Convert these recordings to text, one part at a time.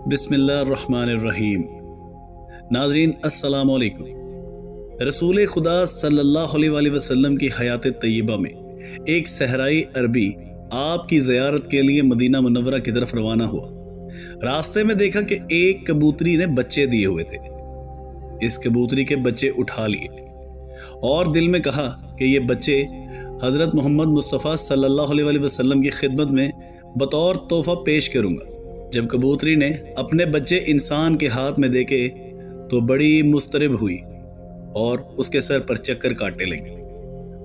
बिस्मिल्लाहिर्रहमानिर्रहीम। नाज़रीन अस्सलाम वालेकुम। रसूल खुदा सल्लल्लाहु अलैहि वसल्लम की हयात तय्यबा में एक सहराई अरबी आपकी ज़ियारत के लिए मदीना मुनव्वरा की तरफ रवाना हुआ। रास्ते में देखा कि एक कबूतरी ने बच्चे दिए हुए थे। इस कबूतरी के बच्चे उठा लिए और दिल में कहा कि ये बच्चे हज़रत मोहम्मद मुस्तफ़ा सल्लल्लाहु अलैहि वसल्लम की खिदमत में बतौर तोहफ़ा पेश करूँगा। जब कबूतरी ने अपने बच्चे इंसान के हाथ में देखे तो बड़ी मुस्तरब हुई और उसके सर पर चक्कर काटने लगी।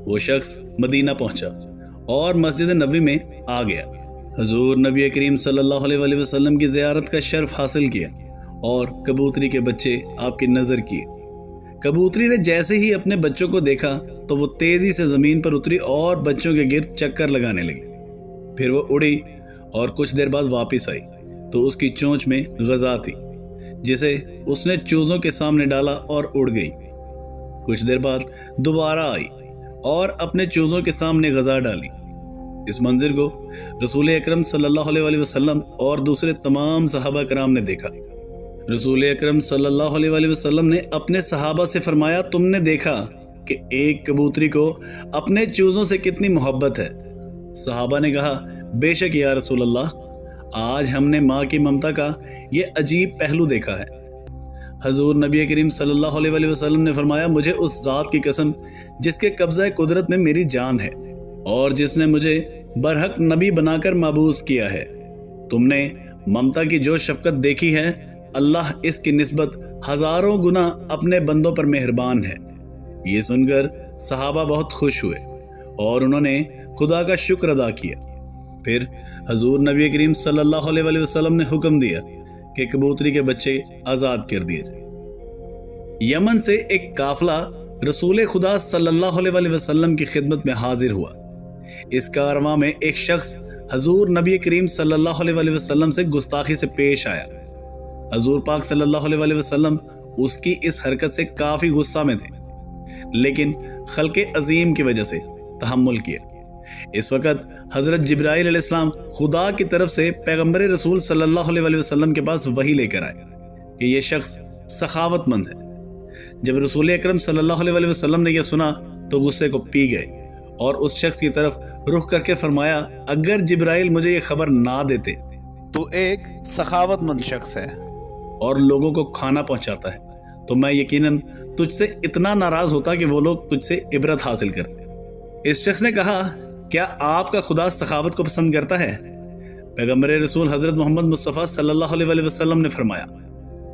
वो शख्स मदीना पहुंचा और मस्जिद नबवी में आ गया। हजूर नबी करीम सल्लल्लाहु अलैहि वसल्लम की ज़ियारत का शर्फ हासिल किया और कबूतरी के बच्चे आपकी नज़र किए। कबूतरी ने जैसे ही अपने बच्चों को देखा तो वो तेज़ी से ज़मीन पर उतरी और बच्चों के गिर्द चक्कर लगाने लगी। फिर वो उड़ी और कुछ देर बाद वापस आई तो उसकी चोंच में गज़ा थी, जिसे उसने चूज़ों के सामने डाला और उड़ गई। कुछ देर बाद दोबारा आई और अपने चूज़ों के सामने गज़ा डाली। इस मंजर को रसूल अकरम सल्लल्लाहु अलैहि वसल्लम और दूसरे तमाम सहाबा कराम ने देखा। रसूल अकरम सल्लल्लाहु अलैहि वसल्लम ने अपने सहाबा से फरमाया, तुमने देखा कि एक कबूतरी को अपने चूज़ों से कितनी मोहब्बत है। सहाबा ने कहा, बेशक या रसूल अल्लाह, आज हमने माँ की ममता का ये अजीब पहलू देखा है। हजूर नबी करीम सल्लल्लाहु अलैहि वसल्लम ने फरमाया, मुझे उस ज़ात की कसम जिसके कब्ज़ा कुदरत में मेरी जान है और जिसने मुझे बरहक नबी बनाकर मबूस किया है, तुमने ममता की जो शफकत देखी है, अल्लाह इसकी निस्बत हज़ारों गुना अपने बंदों पर मेहरबान है। ये सुनकर सहाबा बहुत खुश हुए और उन्होंने खुदा का शुक्र अदा किया। फिर हजूर नबी करीम सल्लल्लाहु अलैहि वसल्लम ने हुक्म दिया कि कबूतरी के बच्चे आज़ाद कर दिए जाए। यमन से एक काफिला रसूल खुदा सल्लल्लाहु अलैहि वसल्लम की खिदमत में हाजिर हुआ। इस कारवां में एक शख्स हजूर नबी करीम सल्लल्लाहु अलैहि वसल्लम से गुस्ताखी से पेश आया। हजूर पाक सल्लल्लाहु अलैहि वसल्लम उसकी इस हरकत से काफ़ी गुस्सा में थे, लेकिन खल्के अजीम की वजह से तहम्मुल किया। इस वक्त हजरत जिब्राइल अलैहिस्सलाम खुदा की तरफ से पैगंबर रसूल सल्लल्लाहु अलैहि वसल्लम के पास वही लेकर आए कि ये शख्स सखावतमंद है। जब रसूल अकरम सल्लल्लाहु अलैहि वसल्लम ने यह सुना तो गुस्से को पी गए और उस शख्स की तरफ रुख करके फरमाया, अगर जिब्राइल मुझे ये खबर ना देते तो एक सखावतमंद शख्स है और लोगों को खाना पहुंचाता है, तो मैं यकीनन तुझसे इतना नाराज होता कि वो लोग तुझसे इबरत हासिल करते। इस शख्स ने कहा, क्या आपका खुदा सखावत को पसंद करता है? पैगंबर रसूल हजरत मोहम्मद मुस्तफ़ा सल्लल्लाहु अलैहि वसल्लम ने फरमाया,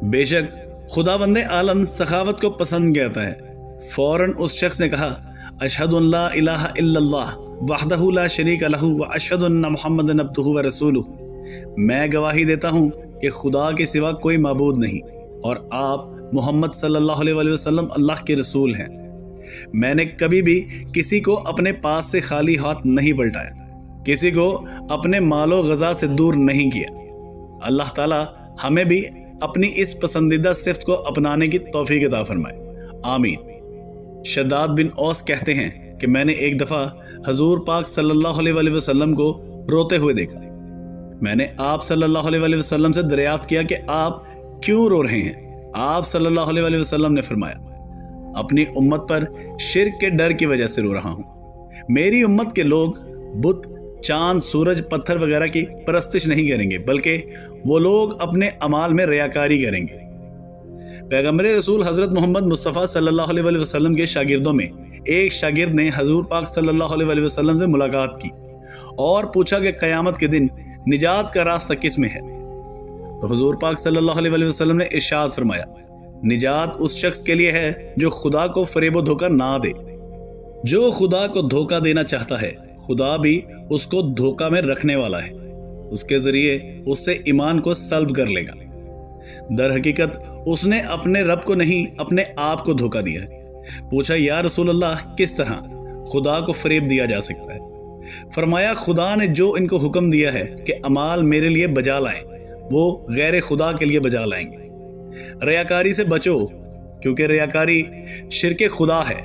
बेशक खुदावंदे आलम सखावत को पसंद करता है। फौरन उस शख्स ने कहा, अशहदु अल्ला इलाहा इल्लल्लाह वहदहु ला शरीका लहू व अशहदु अन्ना मुहम्मदन अब्दुहु व रसूलुहु। मैं गवाही देता हूँ कि खुदा के सिवा कोई माबूद नहीं और आप मोहम्मद सल्लल्लाहु अलैहि वसल्लम अल्लाह के रसूल हैं। मैंने कभी भी किसी को अपने पास से खाली हाथ नहीं पलटाया, किसी को अपने मालो गज़ा से दूर नहीं किया। अल्लाह ताला हमें भी अपनी इस पसंदीदा सिफ्त को अपनाने की तौफीक अता फरमाए, आमीन। शद्दाद बिन औस कहते हैं कि मैंने एक दफ़ा हजूर पाक सल्लल्लाहु अलैहि वसल्लम को रोते हुए देखा। मैंने आप सल्लल्लाहु अलैहि वसल्लम से दरियाफ्त किया कि आप क्यों रो रहे हैं। आप सल्लल्लाहु अलैहि वसल्लम ने फरमाया, अपनी उम्मत पर शिर्क के डर की वजह से रो रहा हूँ। मेरी उम्मत के लोग बुत, चांद, सूरज, पत्थर वगैरह की परस्तिश नहीं करेंगे, बल्कि वो लोग अपने अमाल में रियाकारी करेंगे। पैगंबर रसूल हजरत मोहम्मद मुस्तफ़ा सल्लल्लाहु अलैहि वसल्लम के शागिर्दों में एक शागिर्द ने हजूर पाक सल्लल्लाहु अलैहि वसल्लम से मुलाकात की और पूछा कि क़यामत के दिन निजात का रास्ता किस में है। तो हजूर पाक सल्लल्लाहु अलैहि वसल्लम ने इरशाद फरमाया, निजात उस शख्स के लिए है जो खुदा को फरेब धोखा ना दे। जो खुदा को धोखा देना चाहता है, खुदा भी उसको धोखा में रखने वाला है। उसके जरिए उससे ईमान को सल्ब कर लेगा। दर हकीकत उसने अपने रब को नहीं, अपने आप को धोखा दिया है। पूछा, या रसूल अल्लाह, किस तरह खुदा को फरेब दिया जा सकता है? फरमाया, खुदा ने जो इनको हुक्म दिया है कि अमाल मेरे लिए बजा लाएं, वो गैर खुदा के लिए बजा लाएंगे। रियाकारी से बचो, क्योंकि रियाकारी शिरके खुदा है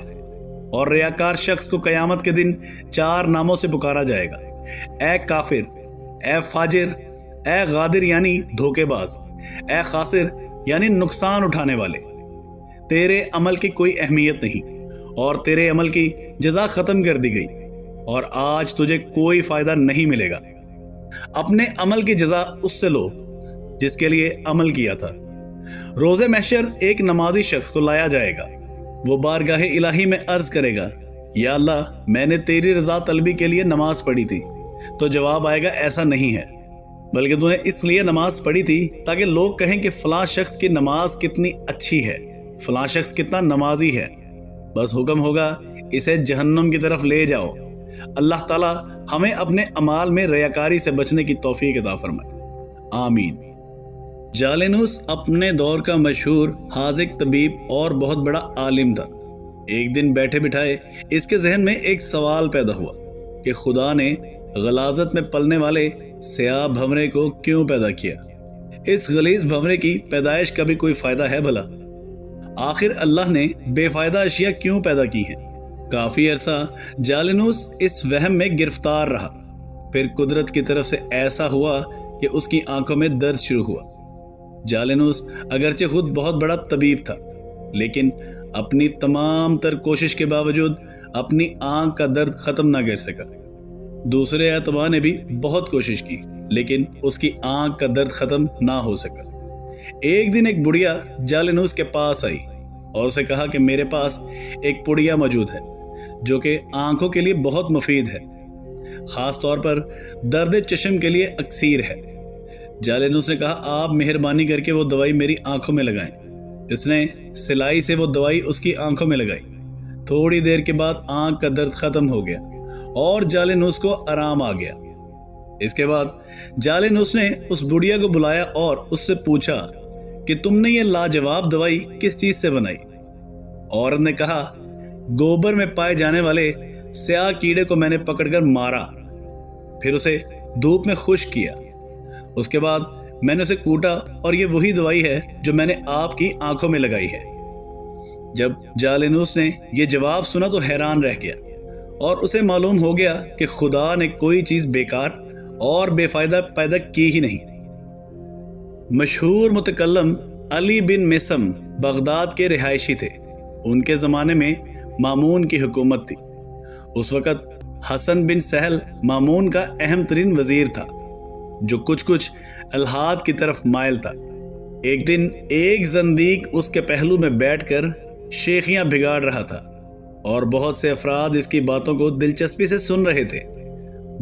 और रियाकार शख्स को क़यामत के दिन 4 नामों से पुकारा जाएगा, ए काफिर, ए फाजिर, ए गादिर यानी धोखेबाज, اے خاسر یعنی نقصان اٹھانے والے، تیرے عمل کی کوئی اہمیت نہیں اور تیرے عمل کی جزا ختم کر دی گئی اور آج تجھے کوئی فائدہ نہیں ملے گا۔ اپنے عمل کی جزا اس سے لو جس کے لیے عمل کیا تھا۔ روز محشر ایک نمازی شخص کو لایا جائے گا۔ وہ بارگاہ الہی میں عرض کرے گا، یا اللہ میں نے تیری رضا طلبی کے لیے نماز پڑھی تھی۔ تو جواب آئے گا، ایسا نہیں ہے، بلکہ تو نے اس لیے نماز پڑھی تھی تاکہ لوگ کہیں کہ فلاں شخص کی نماز کتنی اچھی ہے، فلاں شخص کتنا نمازی ہے۔ بس حکم ہوگا اسے جہنم کی طرف لے جاؤ۔ اللہ تعالی ہمیں اپنے اعمال میں ریاکاری سے بچنے کی توفیق عطا فرمائے، آمین۔ جالینوس اپنے دور کا مشہور حاذق طبیب اور بہت بڑا عالم تھا۔ ایک دن بیٹھے بٹھائے اس کے ذہن میں ایک سوال پیدا ہوا کہ خدا نے غلاظت میں پلنے والے سیاہ بھنورے کو کیوں پیدا کیا؟ اس غلیظ بھنورے کی پیدائش کا بھی کوئی فائدہ ہے بھلا؟ آخر اللہ نے بے فائدہ اشیاء کیوں پیدا کی ہیں؟ کافی عرصہ جالینوس اس وہم میں گرفتار رہا۔ پھر قدرت کی طرف سے ایسا ہوا کہ اس کی آنکھوں میں درد شروع ہوا۔ جالینوس اگرچہ خود بہت بڑا طبیب تھا، لیکن اپنی تمام تر کوشش کے باوجود اپنی آنکھ کا درد ختم نہ کر سکا۔ دوسرے اعتبار نے بھی بہت کوشش کی، لیکن اس کی آنکھ کا درد ختم نہ ہو سکا۔ ایک دن ایک بڑھیا جالینوس کے پاس آئی اور اسے کہا کہ میرے پاس ایک پڑیا موجود ہے جو کہ آنکھوں کے لیے بہت مفید ہے، خاص طور پر درد چشم کے لیے اکسیر ہے۔ جالینوس نے کہا، آپ مہربانی کر کے وہ دوائی میری آنکھوں میں لگائیں۔ اس نے سلائی سے وہ دوائی اس کی آنکھوں میں لگائی۔ تھوڑی دیر کے بعد آنکھ کا درد ختم ہو گیا اور جالینوس کو آرام آ گیا۔ اس کے بعد جالینوس نے اس بڑھیا کو بلایا اور اس سے پوچھا کہ تم نے یہ لاجواب دوائی کس چیز سے بنائی؟ عورت نے کہا، گوبر میں پائے جانے والے سیاہ کیڑے کو میں نے پکڑ کر مارا، پھر اسے دھوپ میں خشک کیا، اس کے بعد میں نے اسے کوٹا اور یہ وہی دوائی ہے جو میں نے آپ کی آنکھوں میں لگائی ہے۔ جب جالینوس نے یہ جواب سنا تو حیران رہ گیا اور اسے معلوم ہو گیا کہ خدا نے کوئی چیز بیکار اور بے فائدہ پیدا کی ہی نہیں۔ مشہور متکلم علی بن مسم بغداد کے رہائشی تھے۔ ان کے زمانے میں مامون کی حکومت تھی۔ اس وقت حسن بن سہل مامون کا اہم ترین وزیر تھا، جو کچھ الحاد کی طرف مائل تھا۔ ایک دن ایک زندیق اس کے پہلو میں بیٹھ کر شیخیاں بگاڑ رہا تھا اور بہت سے افراد اس کی باتوں کو دلچسپی سے سن رہے تھے۔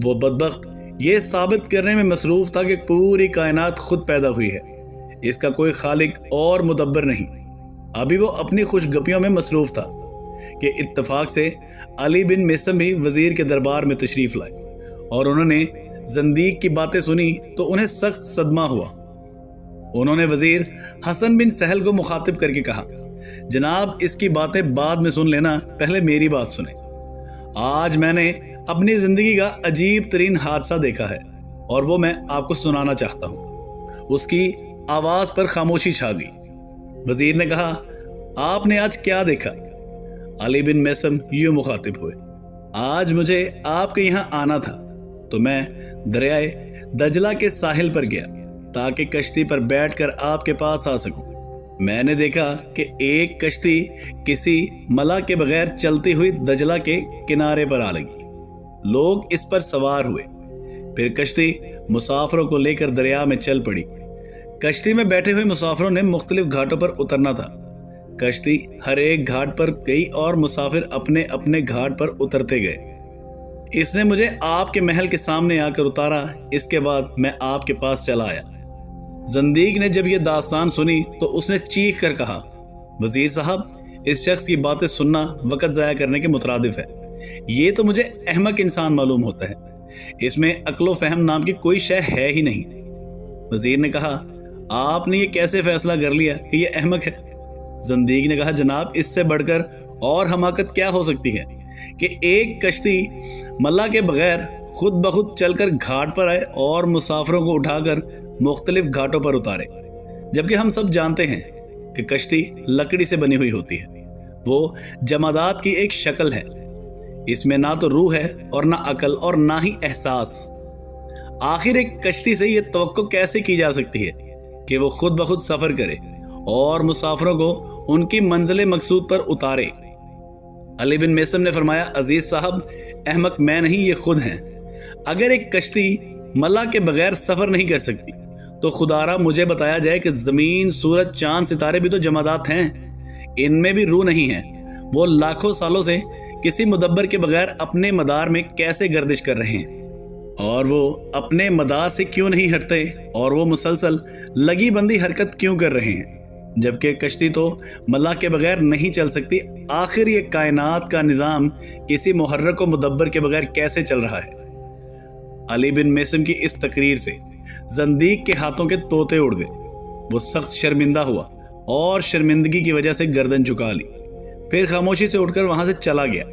وہ بدبخت یہ ثابت کرنے میں مصروف تھا کہ پوری کائنات خود پیدا ہوئی ہے، اس کا کوئی خالق اور مدبر نہیں۔ ابھی وہ اپنی خوش گپیوں میں مصروف تھا کہ اتفاق سے علی بن مسم بھی وزیر کے دربار میں تشریف لائے اور انہوں نے زندیق کی باتیں سنی تو انہیں سخت صدمہ ہوا۔ انہوں نے وزیر حسن بن سہل کو مخاطب کر کے کہا، جناب اس کی باتیں بعد میں سن لینا، پہلے میری بات سنیں۔ آج میں نے اپنی زندگی کا عجیب ترین حادثہ دیکھا ہے اور وہ میں آپ کو سنانا چاہتا ہوں۔ اس کی آواز پر خاموشی چھا گئی۔ وزیر نے کہا، آپ نے آج کیا دیکھا؟ علی بن مسم یوں مخاطب ہوئے، آج مجھے آپ کے یہاں آنا تھا تو میں دریائے دجلہ کے ساحل پر گیا تاکہ کشتی پر بیٹھ کر آپ کے پاس آ سکوں۔ میں نے دیکھا کہ ایک کشتی کسی ملا کے بغیر چلتی ہوئی دجلہ کے کنارے پر آ لگی۔ لوگ اس پر سوار ہوئے، پھر کشتی مسافروں کو لے کر دریا میں چل پڑی۔ کشتی میں بیٹھے ہوئے مسافروں نے مختلف گھاٹوں پر اترنا تھا۔ کشتی ہر ایک گھاٹ پر گئی اور مسافر اپنے اپنے گھاٹ پر اترتے گئے۔ اس نے مجھے آپ کے محل کے سامنے آ کر اتارا، اس کے بعد میں آپ کے پاس چلا آیا۔ زندیق نے جب یہ داستان سنی تو اس نے چیخ کر کہا، وزیر صاحب اس شخص کی باتیں سننا وقت ضائع کرنے کے مترادف ہے۔ یہ تو مجھے احمق انسان معلوم ہوتا ہے، اس میں عقل و فہم نام کی کوئی شے ہے ہی نہیں۔ وزیر نے کہا، آپ نے یہ کیسے فیصلہ کر لیا کہ یہ احمق ہے؟ زندیق نے کہا، جناب اس سے بڑھ کر اور حماقت کیا ہو سکتی ہے کہ ایک کشتی ملا کے بغیر خود بخود چل کر گھاٹ پر آئے اور مسافروں کو اٹھا کر مختلف گھاٹوں پر اتارے، جبکہ ہم سب جانتے ہیں کہ کشتی لکڑی سے بنی ہوئی ہوتی ہے، وہ جمادات کی ایک شکل ہے، اس میں نہ تو روح ہے اور نہ عقل اور نہ ہی احساس۔ آخر ایک کشتی سے یہ توقع کیسے کی جا سکتی ہے कि वो खुद बखुद सफर करे और मुसाफिरों को उनकी मंजिल मकसूद पर उतारे। अली बिन मेसम ने फरमाया, अजीज साहब, अहमक मैं नहीं, ये खुद हैं। अगर एक कश्ती मल्लाह के बगैर सफर नहीं कर सकती तो खुदारा मुझे बताया जाए कि जमीन, सूरज, चांद, सितारे भी तो जमादात हैं, इनमें भी रूह नहीं है। वो लाखों सालों से किसी मुदब्बर के बगैर अपने मदार में कैसे गर्दिश कर रहे हैं, और वो अपने मदार से क्यों नहीं हटते, और वो मुसलसल लगी बंदी हरकत क्यों कर रहे हैं, जबकि कश्ती तो मल्लाह के बगैर नहीं चल सकती। आखिर ये कायनात का निज़ाम किसी मुहर्रक व मुदब्बर के बगैर कैसे चल रहा है। अली बिन मेसम की इस तकरीर से जंदीक के हाथों के तोते उड़ गए। वो सख्त शर्मिंदा हुआ और शर्मिंदगी की वजह से गर्दन झुका ली, फिर खामोशी से उठकर वहां से चला गया।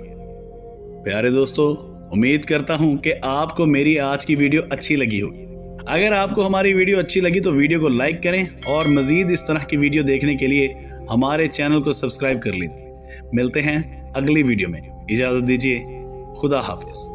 प्यारे दोस्तों, उम्मीद करता हूं कि आपको मेरी आज की वीडियो अच्छी लगी होगी। अगर आपको हमारी वीडियो अच्छी लगी तो वीडियो को लाइक करें और मजीद इस तरह की वीडियो देखने के लिए हमारे चैनल को सब्सक्राइब कर लीजिए। मिलते हैं अगली वीडियो में, इजाजत दीजिए, खुदा हाफिज।